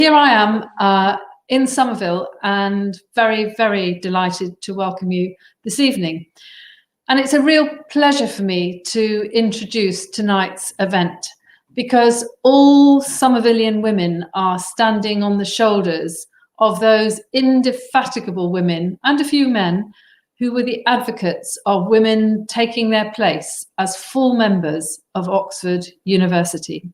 Here I am in Somerville and very, very delighted to welcome you this evening. And it's a real pleasure for me to introduce tonight's event because all Somervillian women are standing on the shoulders of those indefatigable women and a few men who were the advocates of women taking their place as full members of Oxford University.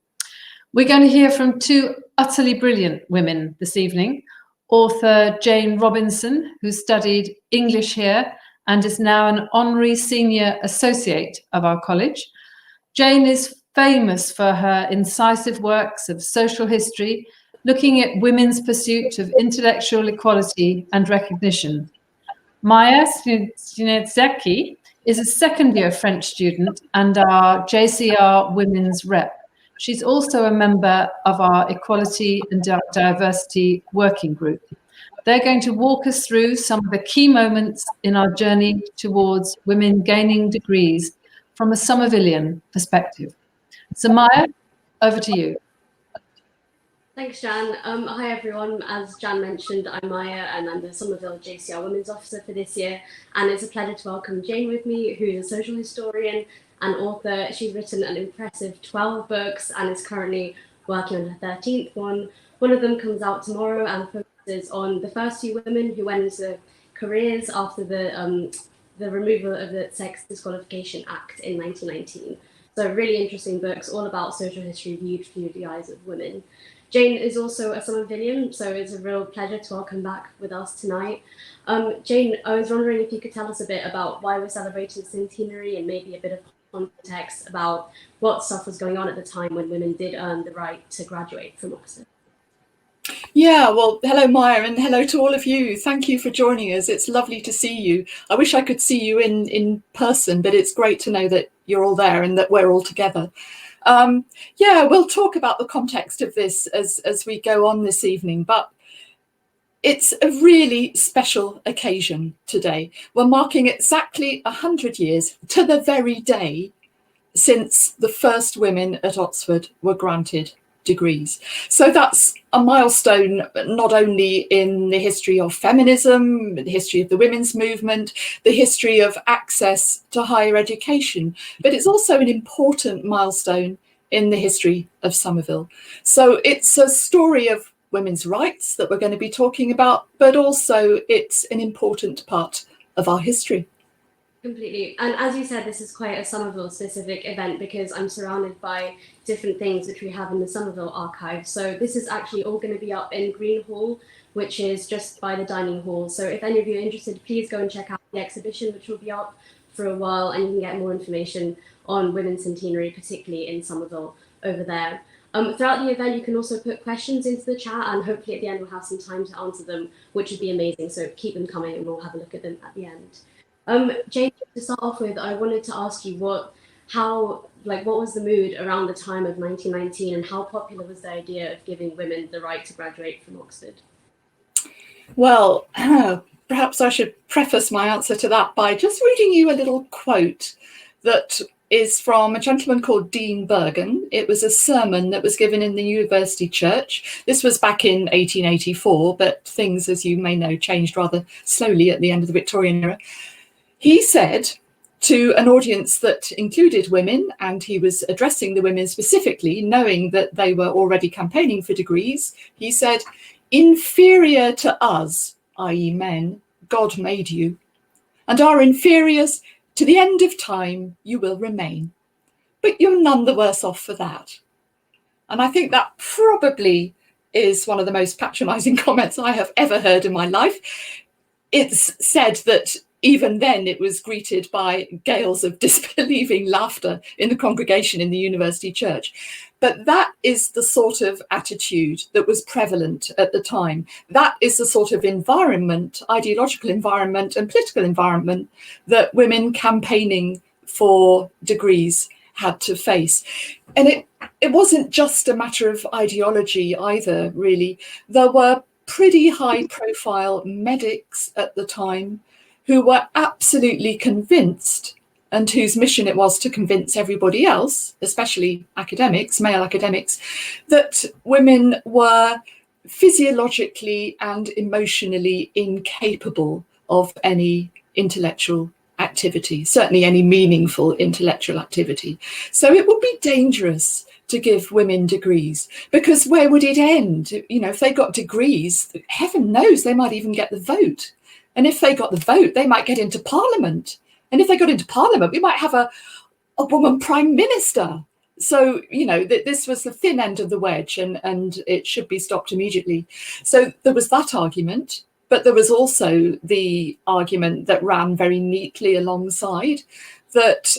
We're going to hear from two utterly brilliant women this evening. Author Jane Robinson, who studied English here and is now an honorary senior associate of our college. Jane is famous for her incisive works of social history, looking at women's pursuit of intellectual equality and recognition. Maya Szaniecki is a second-year French student and our JCR Women's Rep. She's also a member of our Equality and Diversity Working Group. They're going to walk us through some of the key moments in our journey towards women gaining degrees from a Somervillian perspective. So Maya, over to you. Thanks, Jan. Hi, everyone. As Jan mentioned, I'm Maya, and I'm the Somerville JCR Women's Officer for this year. And it's a pleasure to welcome Jane with me, who is a social historian and author. She's written an impressive 12 books and is currently working on her 13th one. One of them comes out tomorrow and focuses on the first two women who went into careers after the removal of the Sex Disqualification Act in 1919. So really interesting books, all about social history viewed through the eyes of women. Jane is also a Somervillian, so it's a real pleasure to welcome back with us tonight. Jane, I was wondering if you could tell us a bit about why we're celebrating the centenary and maybe a bit of context about what stuff was going on at the time when women did earn the right to graduate from Oxford. Yeah, well, hello, Maya, and hello to all of you. Thank you for joining us. It's lovely to see you. I wish I could see you in person, but it's great to know that you're all there and that we're all together. Yeah, we'll talk about the context of this as we go on this evening, but it's a really special occasion today. We're marking exactly 100 years to the very day since the first women at Oxford were granted degrees. So that's a milestone not only in the history of feminism, the history of the women's movement, the history of access to higher education, but it's also an important milestone in the history of Somerville. So it's a story of women's rights that we're going to be talking about, but also it's an important part of our history. Completely. And as you said, this is quite a Somerville specific event because I'm surrounded by different things which we have in the Somerville archive. So this is actually all going to be up in Green Hall, which is just by the dining hall. So if any of you are interested, please go and check out the exhibition, which will be up for a while, and you can get more information on Women's Centenary, particularly in Somerville over there. Throughout the event, you can also put questions into the chat, and hopefully at the end we'll have some time to answer them, which would be amazing. So keep them coming and we'll have a look at them at the end. Jane, to start off with, I wanted to ask you what was the mood around the time of 1919 and how popular was the idea of giving women the right to graduate from Oxford? Well, perhaps I should preface my answer to that by just reading you a little quote that is from a gentleman called Dean Bergen. It was a sermon that was given in the university church. This was back in 1884, but things, as you may know, changed rather slowly at the end of the Victorian era. He said to an audience that included women, and he was addressing the women specifically, knowing that they were already campaigning for degrees, he said, "Inferior to us, i.e. men, God made you, and are inferiors to the end of time you will remain. But you're none the worse off for that." And I think that probably is one of the most patronising comments I have ever heard in my life. It's said that even then it was greeted by gales of disbelieving laughter in the congregation in the university church. But that is the sort of attitude that was prevalent at the time. That is the sort of environment, ideological environment and political environment that women campaigning for degrees had to face. And it wasn't just a matter of ideology either, really. There were pretty high profile medics at the time who were absolutely convinced, and whose mission it was to convince everybody else, especially academics, male academics, that women were physiologically and emotionally incapable of any intellectual activity, certainly any meaningful intellectual activity. So it would be dangerous to give women degrees, because where would it end? You know, if they got degrees, heaven knows they might even get the vote. And if they got the vote, they might get into Parliament. And if they got into Parliament, we might have a woman prime minister. So, you know, this was the thin end of the wedge, and it should be stopped immediately. So there was that argument, but there was also the argument that ran very neatly alongside that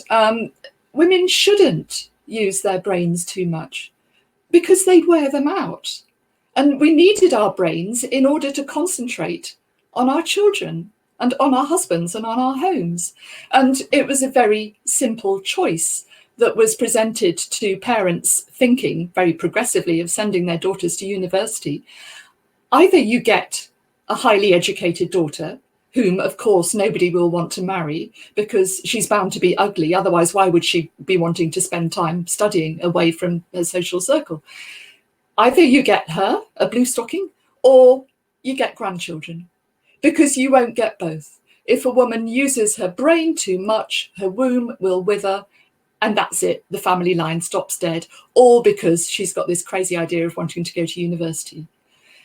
women shouldn't use their brains too much because they'd wear them out. And we needed our brains in order to concentrate on our children and on our husbands and on our homes. And it was a very simple choice that was presented to parents thinking very progressively of sending their daughters to university. Either you get a highly educated daughter, whom of course nobody will want to marry because she's bound to be ugly. Otherwise, why would she be wanting to spend time studying away from her social circle? Either you get her, a blue stocking, or you get grandchildren, because you won't get both. If a woman uses her brain too much, her womb will wither, and that's it. The family line stops dead, all because she's got this crazy idea of wanting to go to university.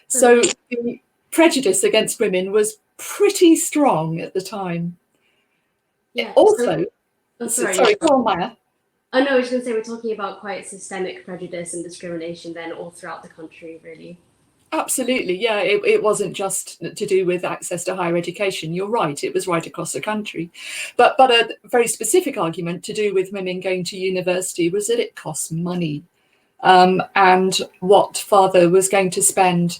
So the prejudice against women was pretty strong at the time. Yeah. Also, sorry, go on, Maya. Oh no, I was going to say we're talking about quite systemic prejudice and discrimination then all throughout the country, really. Absolutely, yeah. It wasn't just to do with access to higher education. You're right, it was right across the country. But a very specific argument to do with women going to university was that it costs money. And what father was going to spend,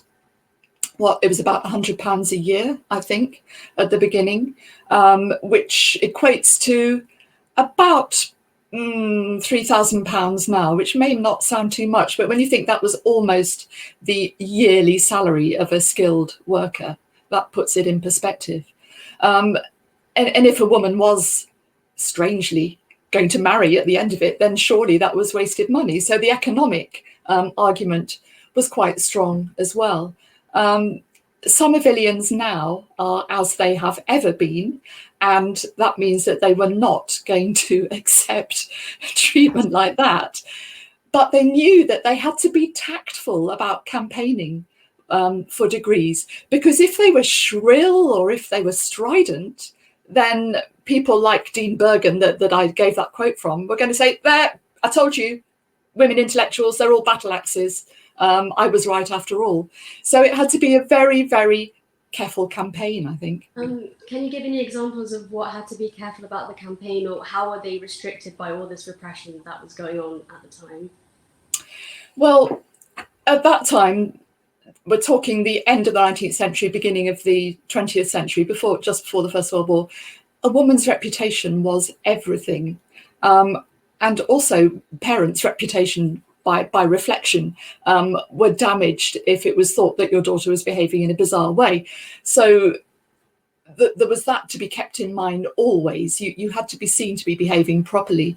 it was about £100 a year, I think, at the beginning, which equates to about £3,000 now, which may not sound too much, but when you think that was almost the yearly salary of a skilled worker, that puts it in perspective. And if a woman was strangely going to marry at the end of it, then surely that was wasted money. So the economic argument was quite strong as well. Somervillians now are as they have ever been, and that means that they were not going to accept treatment like that. But they knew that they had to be tactful about campaigning for degrees, because if they were shrill or if they were strident, then people like Dean Bergen, that I gave that quote from, were going to say, there, I told you, women intellectuals, they're all battle axes. I was right after all. So it had to be a very, very careful campaign, I think. Can you give any examples of what had to be careful about the campaign, or how are they restricted by all this repression that was going on at the time? Well, at that time, we're talking the end of the 19th century, beginning of the 20th century, just before the First World War, a woman's reputation was everything. And also parents' reputation by reflection were damaged if it was thought that your daughter was behaving in a bizarre way. So there was that to be kept in mind always. You had to be seen to be behaving properly.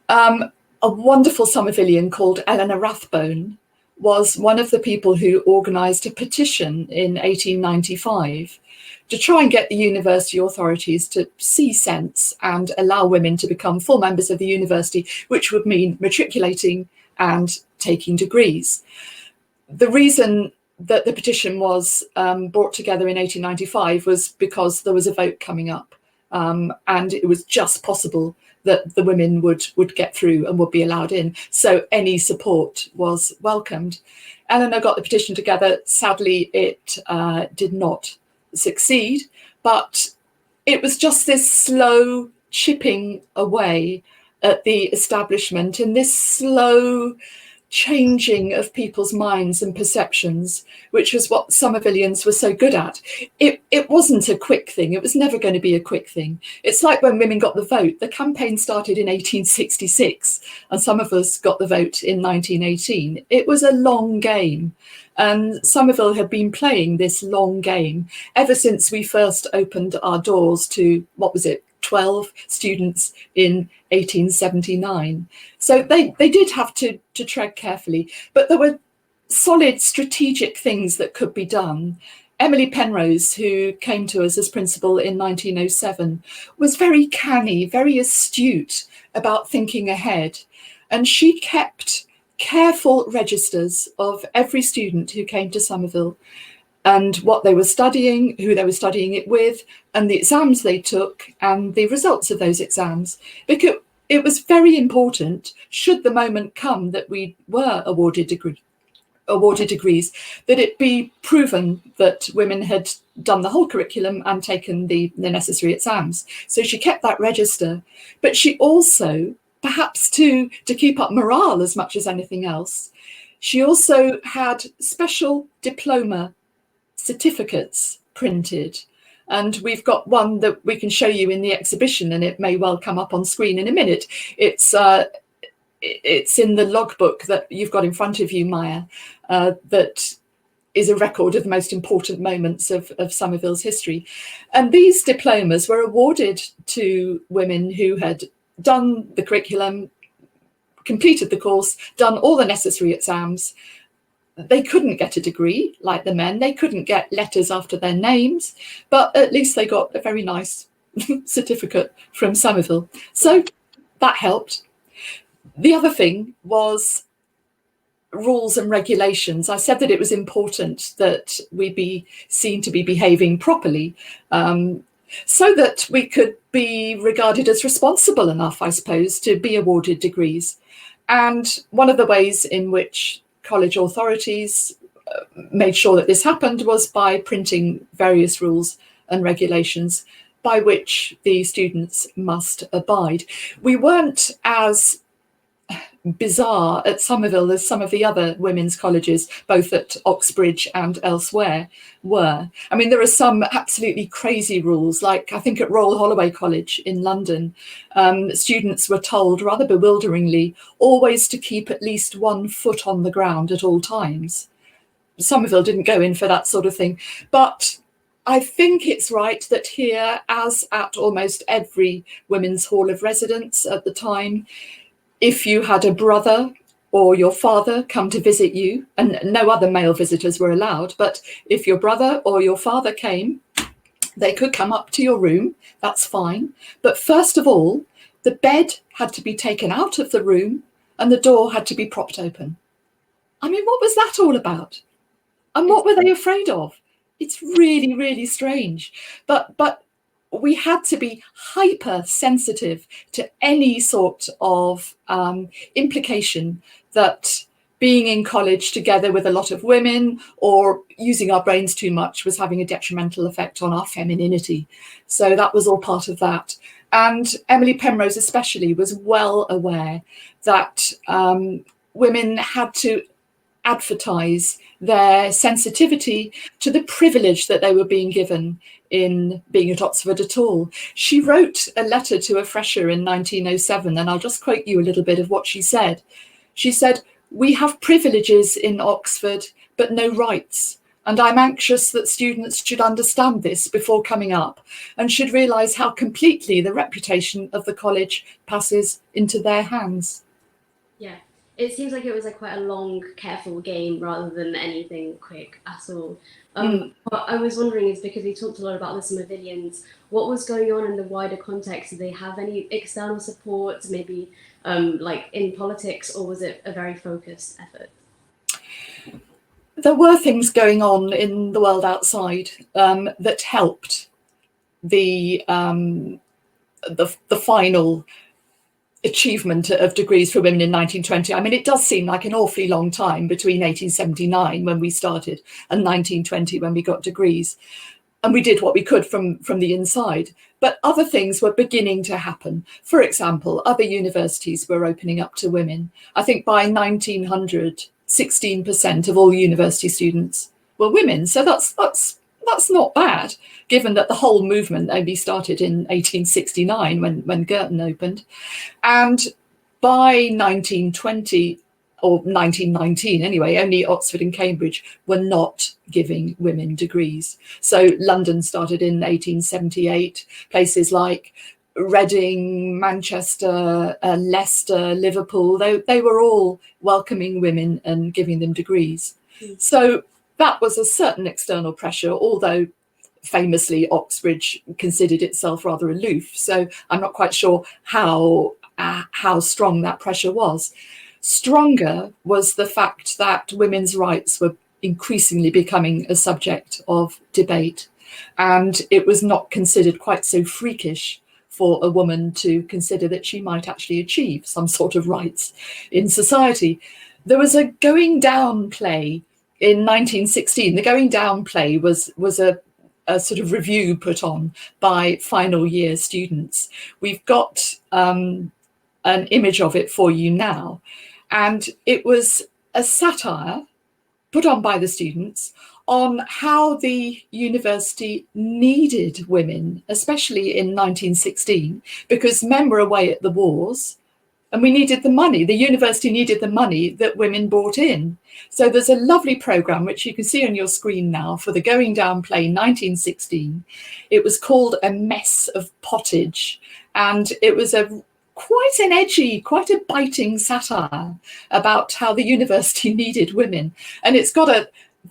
A wonderful Somervillian called Eleanor Rathbone was one of the people who organised a petition in 1895 to try and get the university authorities to see sense and allow women to become full members of the university, which would mean matriculating and taking degrees. The reason that the petition was brought together in 1895 was because there was a vote coming up, and it was just possible that the women would get through and would be allowed in. So any support was welcomed. Eleanor got the petition together. Sadly, it did not succeed, but it was just this slow chipping away at the establishment and this slow changing of people's minds and perceptions, which was what Somervillians were so good at. It wasn't a quick thing. It was never going to be a quick thing. It's like when women got the vote. The campaign started in 1866 and some of us got the vote in 1918. It was a long game. And Somerville had been playing this long game ever since we first opened our doors to, 12 students in 1879. So they did have to tread carefully, but there were solid strategic things that could be done. Emily Penrose, who came to us as principal in 1907, was very canny, very astute about thinking ahead. And she kept careful registers of every student who came to Somerville and what they were studying, who they were studying it with, and the exams they took and the results of those exams. Because it was very important, should the moment come that we were awarded degrees, that it be proven that women had done the whole curriculum and taken the necessary exams. So she kept that register, but she also, perhaps to keep up morale as much as anything else, she also had special diploma certificates printed. And we've got one that we can show you in the exhibition, and it may well come up on screen in a minute. It's in the logbook that you've got in front of you, Maya, that is a record of the most important moments of Somerville's history. And these diplomas were awarded to women who had done the curriculum, completed the course, done all the necessary exams. They couldn't get a degree like the men. They couldn't get letters after their names, but at least they got a very nice certificate from Somerville. So that helped. The other thing was rules and regulations. I said that it was important that we be seen to be behaving properly, so that we could be regarded as responsible enough, I suppose, to be awarded degrees. And one of the ways in which college authorities made sure that this happened was by printing various rules and regulations by which the students must abide. We weren't as bizarre at Somerville as some of the other women's colleges, both at Oxbridge and elsewhere, were. I mean, there are some absolutely crazy rules, like I think at Royal Holloway College in London, students were told rather bewilderingly always to keep at least 1 foot on the ground at all times. Somerville didn't go in for that sort of thing, but I think it's right that here, as at almost every women's hall of residence at the time, if you had a brother or your father come to visit you, and no other male visitors were allowed, but if your brother or your father came, they could come up to your room, that's fine. But first of all, the bed had to be taken out of the room and the door had to be propped open. I mean, what was that all about? And what were they afraid of? It's really, really strange. But we had to be hypersensitive to any sort of implication that being in college together with a lot of women or using our brains too much was having a detrimental effect on our femininity. So that was all part of that. And Emily Penrose especially was well aware that women had to advertise their sensitivity to the privilege that they were being given in being at Oxford at all. She wrote a letter to a fresher in 1907, and I'll just quote you a little bit of what she said. She said, "We have privileges in Oxford, but no rights. And I'm anxious that students should understand this before coming up and should realise how completely the reputation of the college passes into their hands." Yeah, it seems like it was like quite a long, careful game rather than anything quick at all. What I was wondering is, because we talked a lot about the Somervillians, what was going on in the wider context? Did they have any external support, maybe like in politics, or was it a very focused effort? There were things going on in the world outside that helped the final achievement of degrees for women in 1920. I mean, it does seem like an awfully long time between 1879 when we started and 1920 when we got degrees. And we did what we could from the inside. But other things were beginning to happen. For example, other universities were opening up to women. I think by 1900, 16% of all university students were women. So that's not bad, given that the whole movement only started in 1869 when Girton opened. And by 1920, or 1919 anyway, only Oxford and Cambridge were not giving women degrees. So London started in 1878. Places like Reading, Manchester, Leicester, Liverpool, they were all welcoming women and giving them degrees. So that was a certain external pressure, although famously Oxbridge considered itself rather aloof. So I'm not quite sure how strong that pressure was. Stronger was the fact that women's rights were increasingly becoming a subject of debate, and it was not considered quite so freakish for a woman to consider that she might actually achieve some sort of rights in society. There was a Going Down play in 1916. The Going Down play was a sort of review put on by final year students. We've got an image of it for you now. And it was a satire put on by the students on how the university needed women, especially in 1916, because men were away at the wars and we needed the money. The university needed the money that women brought in. So there's a lovely programme, which you can see on your screen now, for the Going Down play 1916. It was called A Mess of Pottage, and it was quite an edgy, quite a biting satire about how the university needed women. And it's got a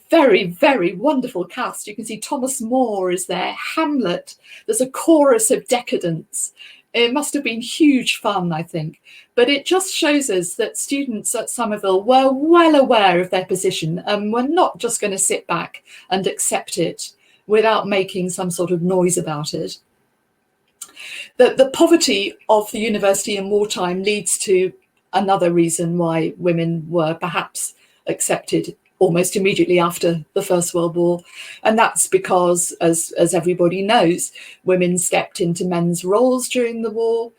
very, very wonderful cast. You can see Thomas More is there, Hamlet. There's a chorus of decadence. It must have been huge fun, I think. But it just shows us that students at Somerville were well aware of their position and were not just going to sit back and accept it without making some sort of noise about it. The poverty of the university in wartime leads to another reason why women were perhaps accepted almost immediately after the First World War. And that's because, as everybody knows, women stepped into men's roles during the war.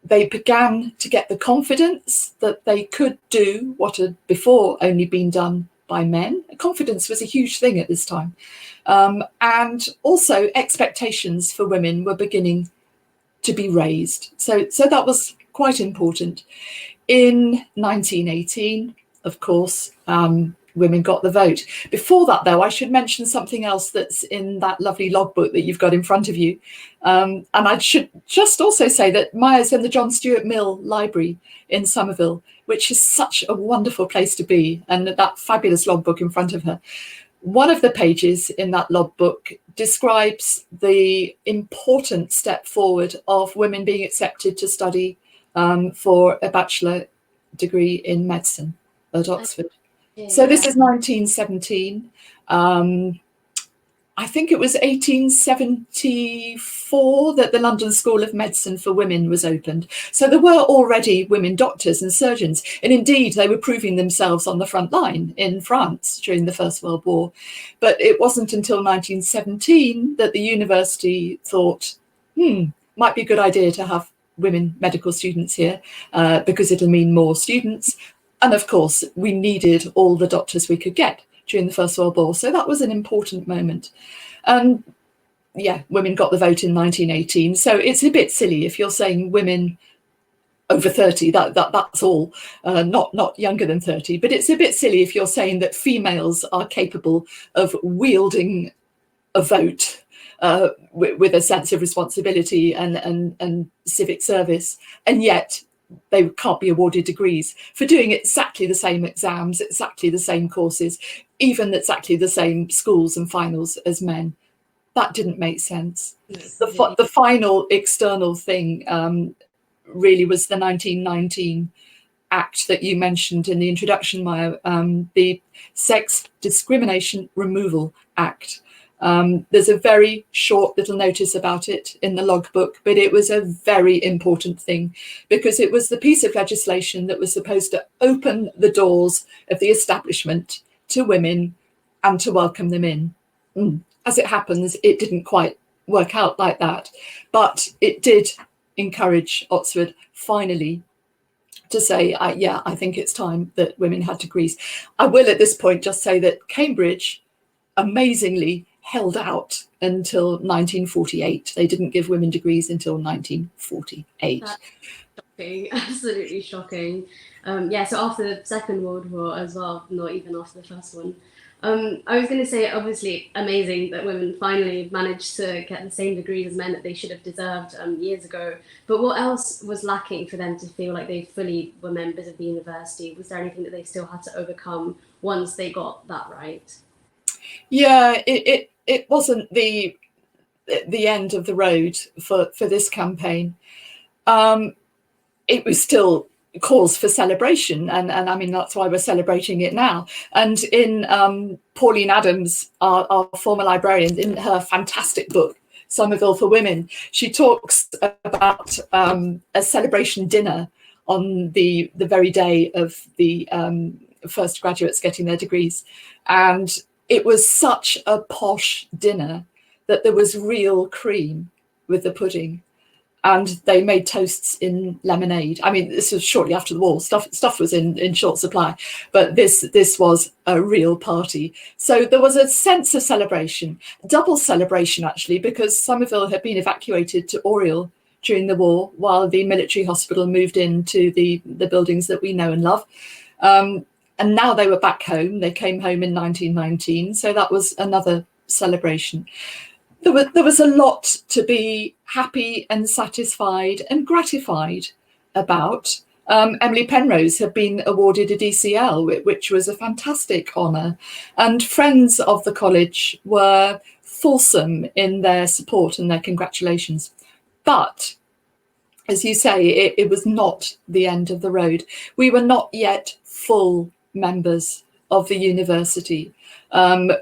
They began to get the confidence that they could do what had before only been done by men. Confidence was a huge thing at this time. And also expectations for women were beginning to be raised. So that was quite important. In 1918, of course, women got the vote. Before that, though, I should mention something else that's in that lovely logbook that you've got in front of you. And I should just also say that Maya's in the John Stuart Mill Library in Somerville, which is such a wonderful place to be, and that fabulous logbook in front of her. One of the pages in that logbook describes the important step forward of women being accepted to study for a bachelor degree in medicine at Oxford. So this is 1917. I think it was 1874 that the London School of Medicine for Women was opened. So there were already women doctors and surgeons, and indeed they were proving themselves on the front line in France during the First World War. But it wasn't until 1917 that the university thought, might be a good idea to have women medical students here because it'll mean more students. And of course, we needed all the doctors we could get during the First World War. So that was an important moment. And yeah, women got the vote in 1918. So it's a bit silly if you're saying women over 30, that's all, not younger than 30. But it's a bit silly if you're saying that females are capable of wielding a vote with a sense of responsibility and civic service, and yet they can't be awarded degrees for doing exactly the same exams, exactly the same courses, even exactly the same schools and finals as men. That didn't make sense. Yes, the final external thing really was the 1919 Act that you mentioned in the introduction, Maya, the Sex Discrimination Removal Act. There's a very short little notice about it in the logbook, but it was a very important thing because it was the piece of legislation that was supposed to open the doors of the establishment to women and to welcome them in. As it happens, it didn't quite work out like that, but it did encourage Oxford finally to say, I think it's time that women had degrees. I will at this point just say that Cambridge amazingly held out until 1948. They didn't give women degrees until 1948. That's shocking, absolutely shocking. So after the Second World War as well, not even after the first one. I was going to say, obviously, amazing that women finally managed to get the same degrees as men that they should have deserved years ago. But what else was lacking for them to feel like they fully were members of the university? Was there anything that they still had to overcome once they got that right? Yeah, it wasn't the end of the road for this campaign. It was still cause for celebration, and I mean that's why we're celebrating it now. And in Pauline Adams, our former librarian, in her fantastic book Somerville for Women, she talks about a celebration dinner on the very day of the first graduates getting their degrees, and it was such a posh dinner that there was real cream with the pudding. And they made toasts in lemonade. I mean, this was shortly after the war. Stuff was in short supply, but this was a real party. So there was a sense of celebration, double celebration actually, because Somerville had been evacuated to Oriel during the war, while the military hospital moved into the buildings that we know and love. And now they were back home. They came home in 1919, so that was another celebration. There was a lot to be happy and satisfied and gratified about. Emily Penrose had been awarded a DCL, which was a fantastic honour, and friends of the college were fulsome in their support and their congratulations. But, as you say, it was not the end of the road. We were not yet full members of the university.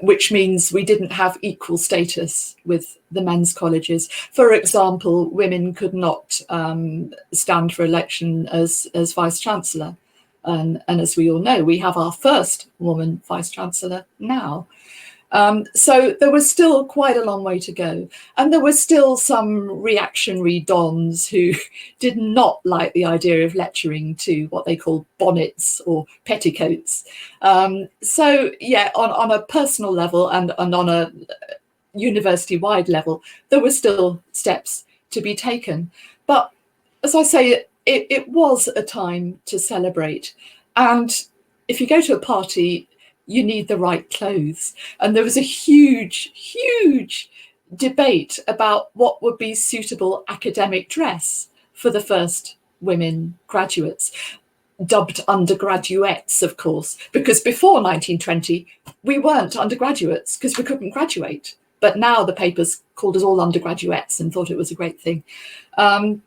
Which means we didn't have equal status with the men's colleges. For example, women could not stand for election as Vice-Chancellor. And as we all know, we have our first woman Vice-Chancellor now. So there was still quite a long way to go. And there were still some reactionary dons who did not like the idea of lecturing to what they call bonnets or petticoats. So yeah, on a personal level and on a university-wide level, there were still steps to be taken. But as I say, it was a time to celebrate. And if you go to a party, you need the right clothes. And there was a huge debate about what would be suitable academic dress for the first women graduates, dubbed undergraduates, of course, because before 1920, we weren't undergraduates because we couldn't graduate. But now the papers called us all undergraduates and thought it was a great thing.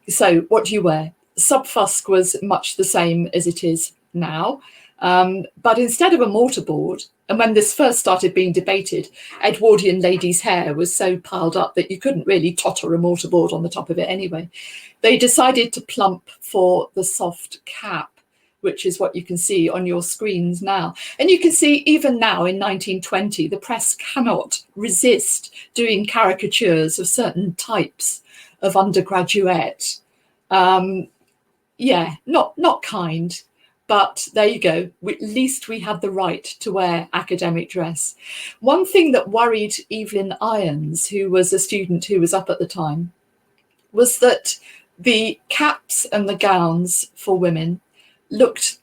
So what do you wear? Subfusk was much the same as it is now. But instead of a mortarboard, and when this first started being debated, Edwardian ladies' hair was so piled up that you couldn't really totter a mortarboard on the top of it anyway. They decided to plump for the soft cap, which is what you can see on your screens now. And you can see even now in 1920, the press cannot resist doing caricatures of certain types of undergraduate. Yeah, not kind. But there you go, at least we had the right to wear academic dress. One thing that worried Evelyn Irons, who was a student who was up at the time, was that the caps and the gowns for women looked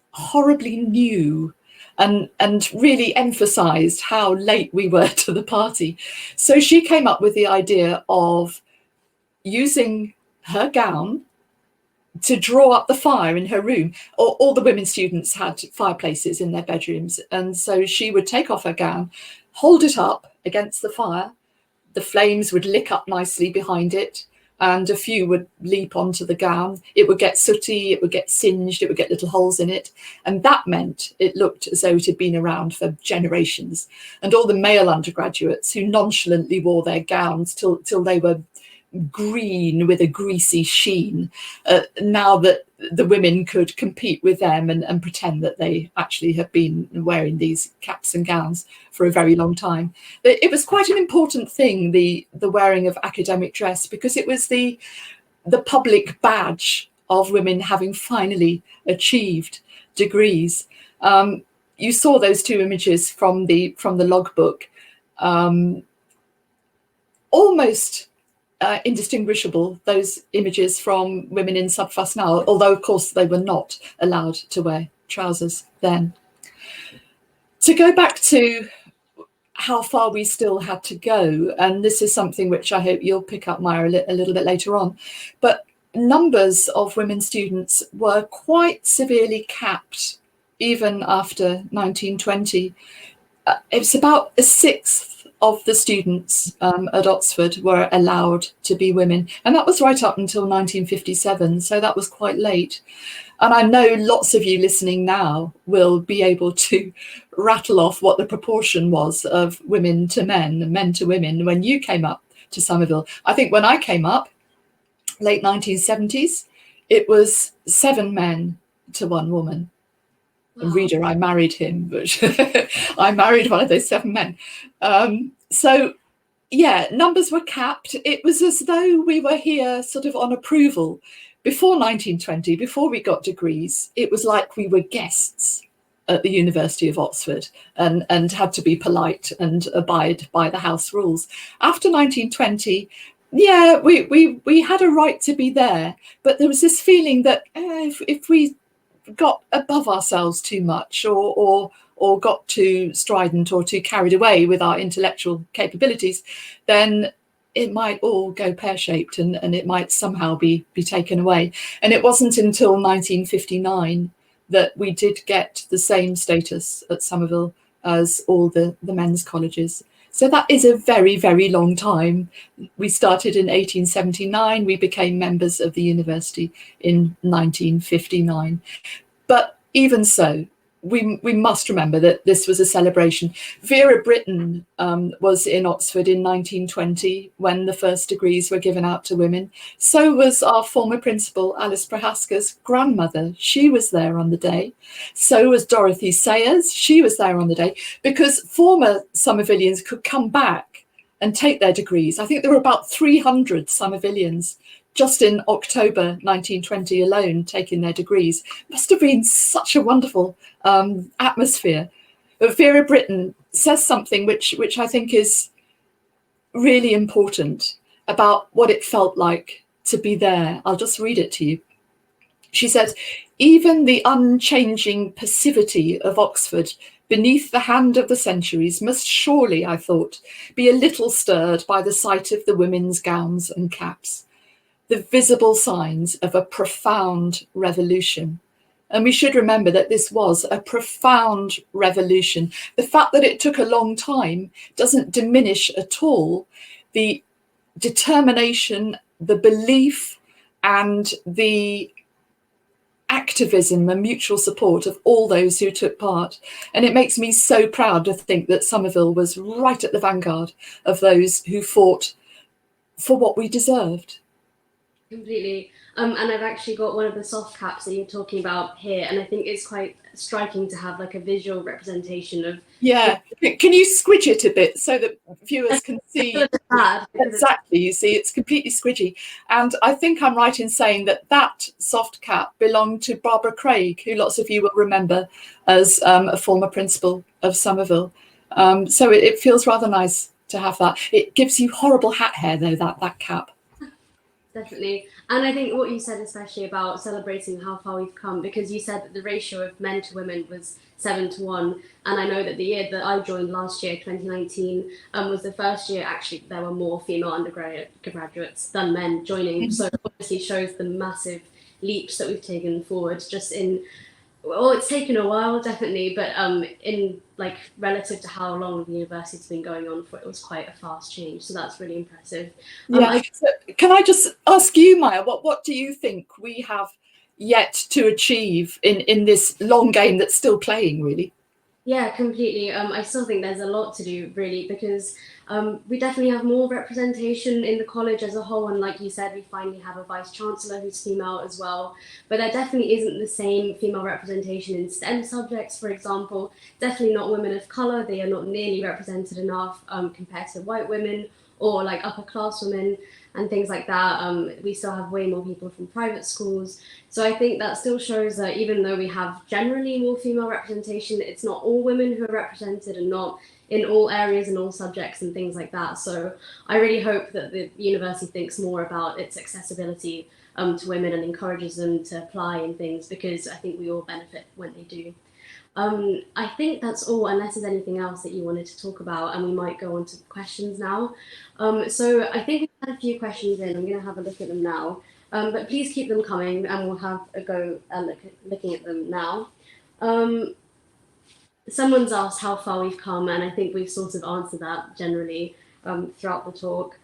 horribly new and really emphasised how late we were to the party. So she came up with the idea of using her gown to draw up the fire in her room. All the women students had fireplaces in their bedrooms, and so she would take off her gown, hold it up against the fire, the flames would lick up nicely behind it, and a few would leap onto the gown. It would get sooty, it would get singed, it would get little holes in it, and that meant it looked as though it had been around for generations. And all the male undergraduates who nonchalantly wore their gowns till they were green with a greasy sheen, now that the women could compete with them and pretend that they actually have been wearing these caps and gowns for a very long time. It was quite an important thing, the wearing of academic dress, because it was the public badge of women having finally achieved degrees. You saw those two images from the logbook, almost indistinguishable, those images from women in subfusk now, although of course they were not allowed to wear trousers then. To go back to how far we still had to go. And this is something which I hope you'll pick up, Maya, a little bit later on. But numbers of women students were quite severely capped even after 1920. It's about a sixth of the students at Oxford were allowed to be women. And that was right up until 1957. So that was quite late. And I know lots of you listening now will be able to rattle off what the proportion was of women to men and men to women when you came up to Somerville. I think when I came up, late 1970s, it was 7 men to 1 woman. And reader, I married him, but I married one of those 7 men. So yeah, numbers were capped. It was as though we were here sort of on approval. Before 1920, before we got degrees, it was like we were guests at the University of Oxford and had to be polite and abide by the house rules. After 1920, yeah, we had a right to be there, but there was this feeling that if we got above ourselves too much or got too strident or too carried away with our intellectual capabilities, then it might all go pear-shaped and it might somehow be taken away. And it wasn't until 1959 that we did get the same status at Somerville as all the men's colleges. So that is a very, very long time. We started in 1879. We became members of the university in 1959. But even so, we must remember that this was a celebration. Vera Brittain was in Oxford in 1920 when the first degrees were given out to women. So was our former principal, Alice Prohaska's grandmother. She was there on the day. So was Dorothy Sayers. She was there on the day because former Somervillians could come back and take their degrees. I think there were about 300 Somervillians just in October 1920 alone, taking their degrees. Must have been such a wonderful atmosphere. But Vera Brittain says something which I think is really important about what it felt like to be there. I'll just read it to you. She says, "Even the unchanging passivity of Oxford beneath the hand of the centuries must surely, I thought, be a little stirred by the sight of the women's gowns and caps, the visible signs of a profound revolution." And we should remember that this was a profound revolution. The fact that it took a long time doesn't diminish at all the determination, the belief, and the activism and mutual support of all those who took part. And it makes me so proud to think that Somerville was right at the vanguard of those who fought for what we deserved. Completely. And I've actually got one of the soft caps that you're talking about here, and I think it's quite striking to have like a visual representation of. Yeah, can you squidge it a bit so that viewers can see? Exactly, you see, it's completely squidgy. And I think I'm right in saying that that soft cap belonged to Barbara Craig, who lots of you will remember as a former principal of Somerville. So it feels rather nice to have that. It gives you horrible hat hair though, that cap. Definitely. And I think what you said, especially about celebrating how far we've come, because you said that the ratio of men to women was 7-1. And I know that the year that I joined last year, 2019, was the first year actually there were more female undergraduates than men joining. So it obviously shows the massive leaps that we've taken forward just in, well, it's taken a while, definitely, but in like relative to how long the university's been going on for, it was quite a fast change. So that's really impressive. Yeah. So can I just ask you, Maya, what do you think we have yet to achieve in this long game that's still playing, really? Yeah, completely. I still think there's a lot to do, really, because we definitely have more representation in the college as a whole. And like you said, we finally have a vice chancellor who's female as well. But there definitely isn't the same female representation in STEM subjects, for example. Definitely not women of colour. They are not nearly represented enough compared to white women or like upper class women and things like that. We still have way more people from private schools. So I think that still shows that even though we have generally more female representation, it's not all women who are represented and not in all areas and all subjects and things like that. So I really hope that the university thinks more about its accessibility to women and encourages them to apply in things, because I think we all benefit when they do. I think that's all, unless there's anything else that you wanted to talk about, and we might go on to questions now. So I think we've had a few questions in. I'm going to have a look at them now. But please keep them coming, and we'll have a go at looking at them now. Someone's asked how far we've come, and I think we've sort of answered that generally throughout the talk.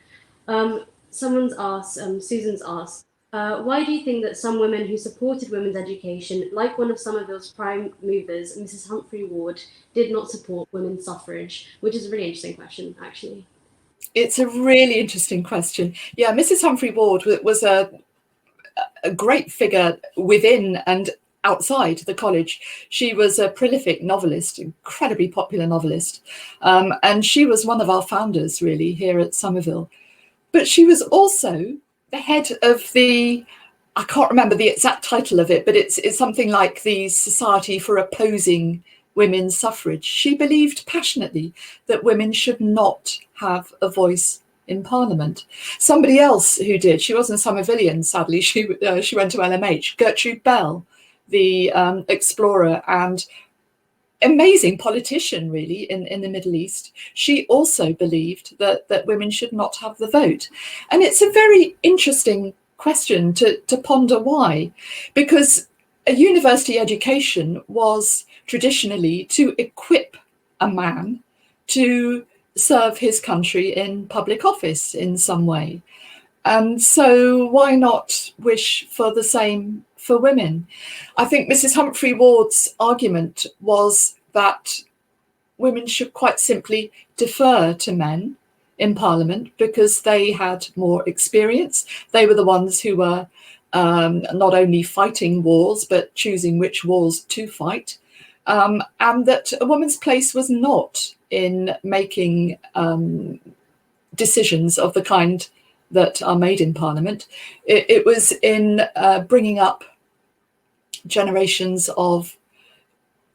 Someone's asked, Susan's asked, why do you think that some women who supported women's education, like one of Somerville's prime movers, Mrs. Humphrey Ward, did not support women's suffrage? Which is a really interesting question, actually. It's a really interesting question. Yeah, Mrs. Humphrey Ward was a great figure within and outside the college. She was a prolific novelist, incredibly popular novelist, and she was one of our founders, really, here at Somerville. But she was also the head of the, I can't remember the exact title of it, but it's something like the Society for Opposing Women's Suffrage. She believed passionately that women should not have a voice in Parliament. Somebody else who did, she wasn't Somervillian, sadly, she went to LMH, Gertrude Bell, the explorer and amazing politician, really, in the Middle East. She also believed that women should not have the vote. And it's a very interesting question to ponder why, because a university education was traditionally to equip a man to serve his country in public office in some way. And so why not wish for the same for women? I think Mrs. Humphrey Ward's argument was that women should quite simply defer to men in Parliament because they had more experience. They were the ones who were not only fighting wars, but choosing which wars to fight. And that a woman's place was not in making decisions of the kind that are made in Parliament. It was in bringing up generations of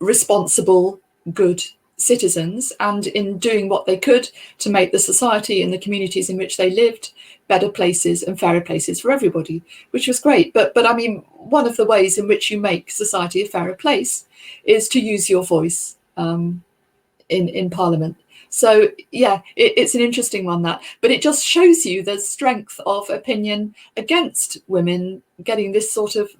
responsible, good citizens, and in doing what they could to make the society and the communities in which they lived better places and fairer places for everybody, which was great. But I mean, one of the ways in which you make society a fairer place is to use your voice in Parliament. So yeah, it's an interesting one, that, but it just shows you the strength of opinion against women getting this sort of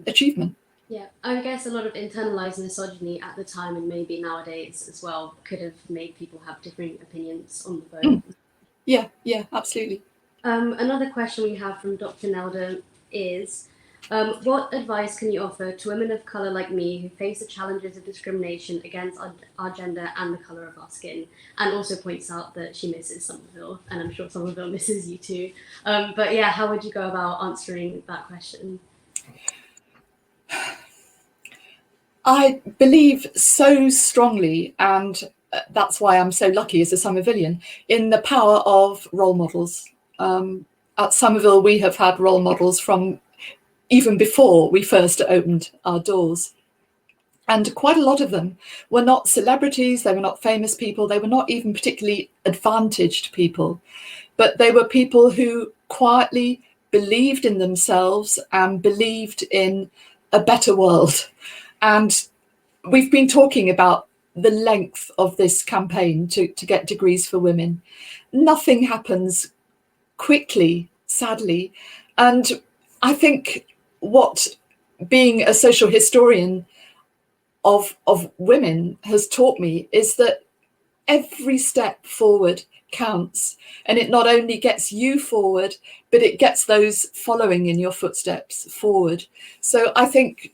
achievement. Yeah, I guess a lot of internalized misogyny at the time, and maybe nowadays as well, could have made people have different opinions on the vote. Yeah, absolutely. Another question we have from Dr. Nelder is, what advice can you offer to women of colour like me who face the challenges of discrimination against our gender and the colour of our skin? And also points out that she misses Somerville, and I'm sure Somerville misses you too. But yeah, how would you go about answering that question? I believe so strongly, and that's why I'm so lucky as a Somervillian, in the power of role models. At Somerville, we have had role models from even before we first opened our doors. And quite a lot of them were not celebrities, they were not famous people, they were not even particularly advantaged people, but they were people who quietly believed in themselves and believed in a better world. And we've been talking about the length of this campaign to get degrees for women. Nothing happens quickly, sadly. And I think what being a social historian of women has taught me is that every step forward counts, and it not only gets you forward, but it gets those following in your footsteps forward. So I think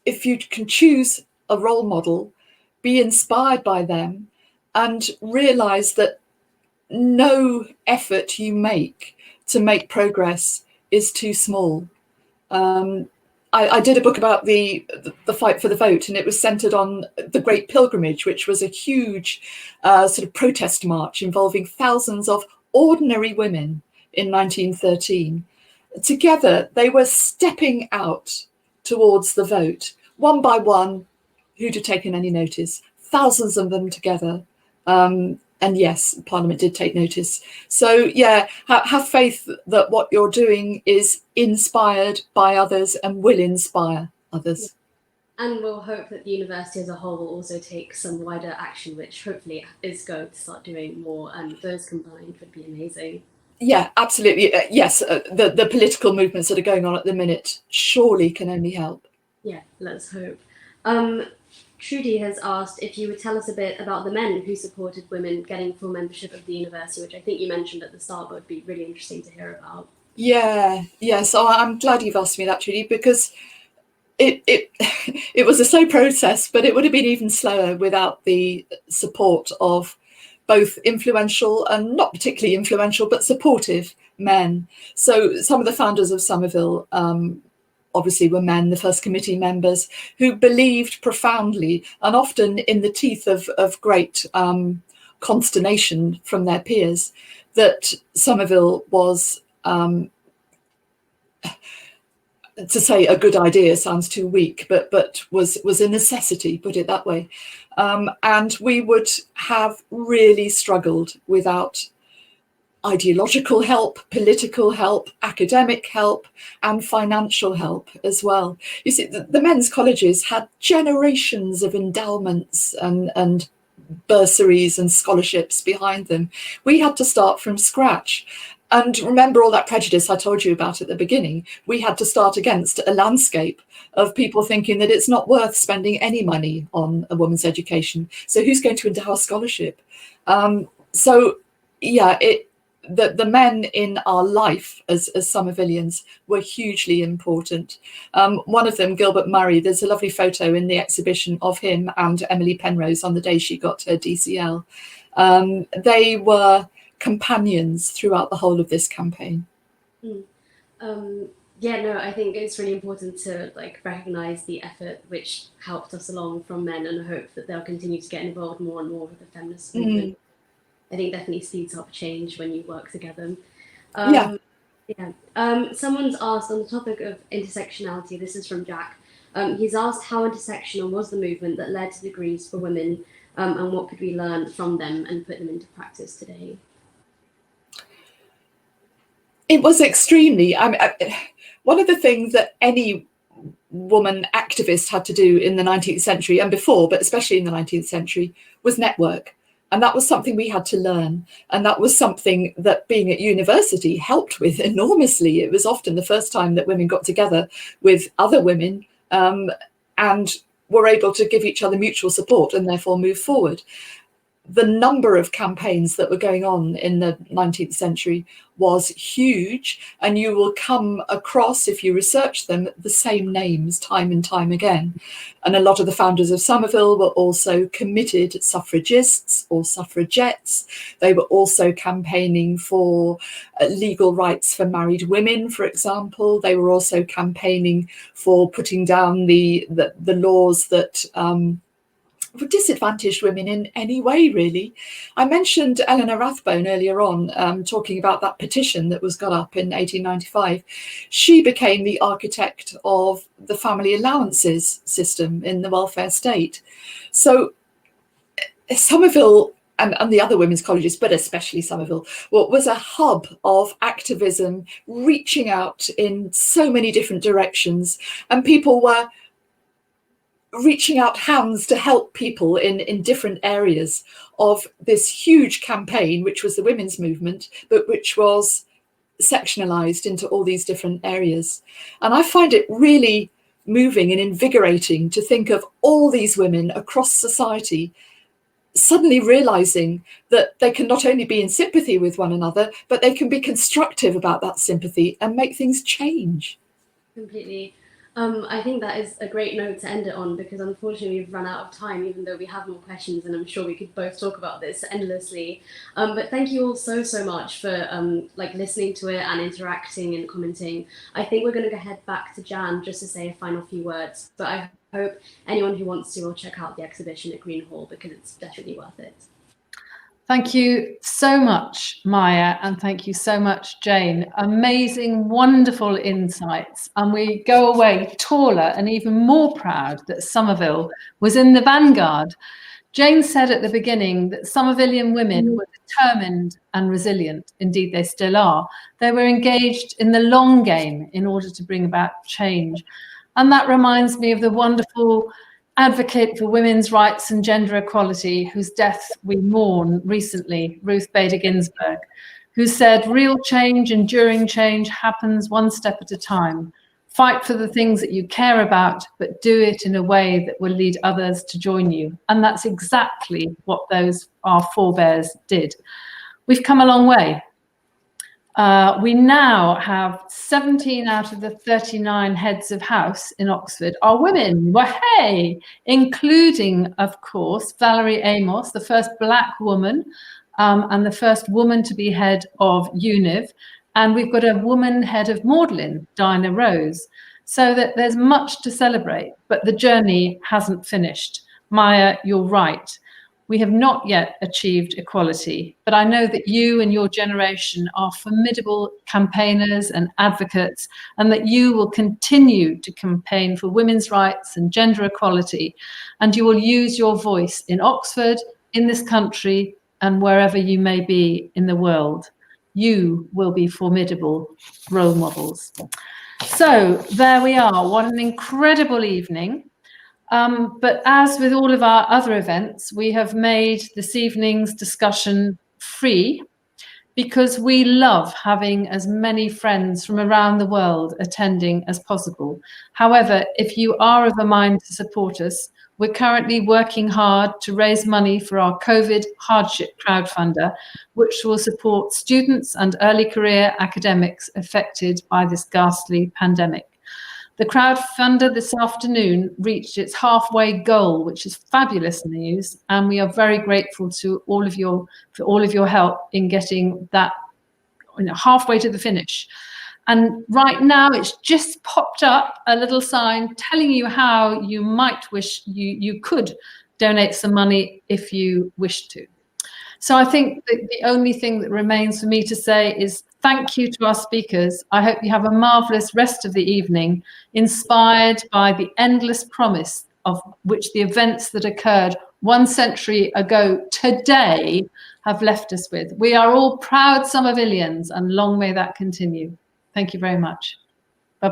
if you can choose a role model, be inspired by them, and realize that no effort you make to make progress is too small. I did a book about the fight for the vote, and it was centered on the Great Pilgrimage, which was a huge sort of protest march involving thousands of ordinary women in 1913. Together, they were stepping out towards the vote, one by one. Who'd have taken any notice? Thousands of them together. And yes, Parliament did take notice. So yeah, have faith that what you're doing is inspired by others and will inspire others. And we'll hope that the university as a whole will also take some wider action, which hopefully is going to start doing more, and those combined would be amazing. Yeah, absolutely. Yes, the political movements that are going on at the minute surely can only help. Yeah, let's hope. Trudy has asked if you would tell us a bit about the men who supported women getting full membership of the university, which I think you mentioned at the start, but would be really interesting to hear about. Yeah, yes. Oh, I'm glad you've asked me that, Trudy, because it was a slow process, but it would have been even slower without the support of both influential and not particularly influential, but supportive men. So some of the founders of Somerville obviously were men, the first committee members, who believed profoundly and often in the teeth of great consternation from their peers that Somerville was, to say a good idea sounds too weak, but was a necessity, put it that way. And we would have really struggled without ideological help, political help, academic help, and financial help as well. You see, the men's colleges had generations of endowments and bursaries and scholarships behind them. We had to start from scratch. And remember all that prejudice I told you about at the beginning. We had to start against a landscape of people thinking that it's not worth spending any money on a woman's education. So who's going to endow a scholarship? So yeah, the men in our life as Somervillians were hugely important. One of them, Gilbert Murray, there's a lovely photo in the exhibition of him and Emily Penrose on the day she got her DCL. They were companions throughout the whole of this campaign. Yeah, no, I think it's really important to recognize the effort which helped us along from men, and I hope that they'll continue to get involved more and more with the feminist movement. I think definitely speeds up change when you work together. Someone's asked on the topic of intersectionality, this is from Jack. He's asked how intersectional was the movement that led to degrees for women, and what could we learn from them and put them into practice today? It was extremely, one of the things that any woman activist had to do in the 19th century and before, but especially in the 19th century, was network. And that was something we had to learn. And that was something that being at university helped with enormously. It was often the first time that women got together with other women and were able to give each other mutual support and therefore move forward. The number of campaigns that were going on in the 19th century was huge, and you will come across, if you research them, the same names time and time again. And a lot of the founders of Somerville were also committed suffragists or suffragettes. They were also campaigning for legal rights for married women, for example. They were also campaigning for putting down the laws that disadvantaged women in any way, really. I mentioned Eleanor Rathbone earlier on, talking about that petition that was got up in 1895. She became the architect of the family allowances system in the welfare state. So Somerville and the other women's colleges, but especially Somerville, was a hub of activism, reaching out in so many different directions, and people were reaching out hands to help people in different areas of this huge campaign, which was the women's movement, but which was sectionalized into all these different areas. And I find it really moving and invigorating to think of all these women across society suddenly realizing that they can not only be in sympathy with one another, but they can be constructive about that sympathy and make things change. Completely. I think that is a great note to end it on, because unfortunately we've run out of time, even though we have more questions, and I'm sure we could both talk about this endlessly. But thank you all so much for listening to it and interacting and commenting. I think we're going to head back to Jan just to say a final few words, but I hope anyone who wants to will check out the exhibition at Green Hall, because it's definitely worth it. Thank you so much, Maya, and thank you so much, Jane. Amazing, wonderful insights. And we go away taller and even more proud that Somerville was in the vanguard. Jane said at the beginning that Somervillian women were determined and resilient. Indeed, they still are. They were engaged in the long game in order to bring about change. And that reminds me of the wonderful advocate for women's rights and gender equality, whose death we mourn recently, Ruth Bader Ginsburg, who said, real change, enduring change happens one step at a time. Fight for the things that you care about, but do it in a way that will lead others to join you. And that's exactly what our forebears did. We've come a long way. We now have 17 out of the 39 heads of house in Oxford are women, hey, including, of course, Valerie Amos, the first Black woman and the first woman to be head of UNIV. And we've got a woman head of Magdalen, Dinah Rose. So that there's much to celebrate, but the journey hasn't finished. Maya, you're right. We have not yet achieved equality, but I know that you and your generation are formidable campaigners and advocates, and that you will continue to campaign for women's rights and gender equality, and you will use your voice in Oxford, in this country, and wherever you may be in the world. You will be formidable role models. So there we are. What an incredible evening. But as with all of our other events, we have made this evening's discussion free because we love having as many friends from around the world attending as possible. However, if you are of a mind to support us, we're currently working hard to raise money for our COVID hardship crowdfunder, which will support students and early career academics affected by this ghastly pandemic. The crowdfunder this afternoon reached its halfway goal, which is fabulous news, and we are very grateful to all of your help in getting that halfway to the finish. And right now, it's just popped up a little sign telling you how you might wish you could donate some money if you wish to. So I think that the only thing that remains for me to say is thank you to our speakers. I hope you have a marvellous rest of the evening, inspired by the endless promise of which the events that occurred 1 century ago today have left us with. We are all proud Somervillians, and long may that continue. Thank you very much.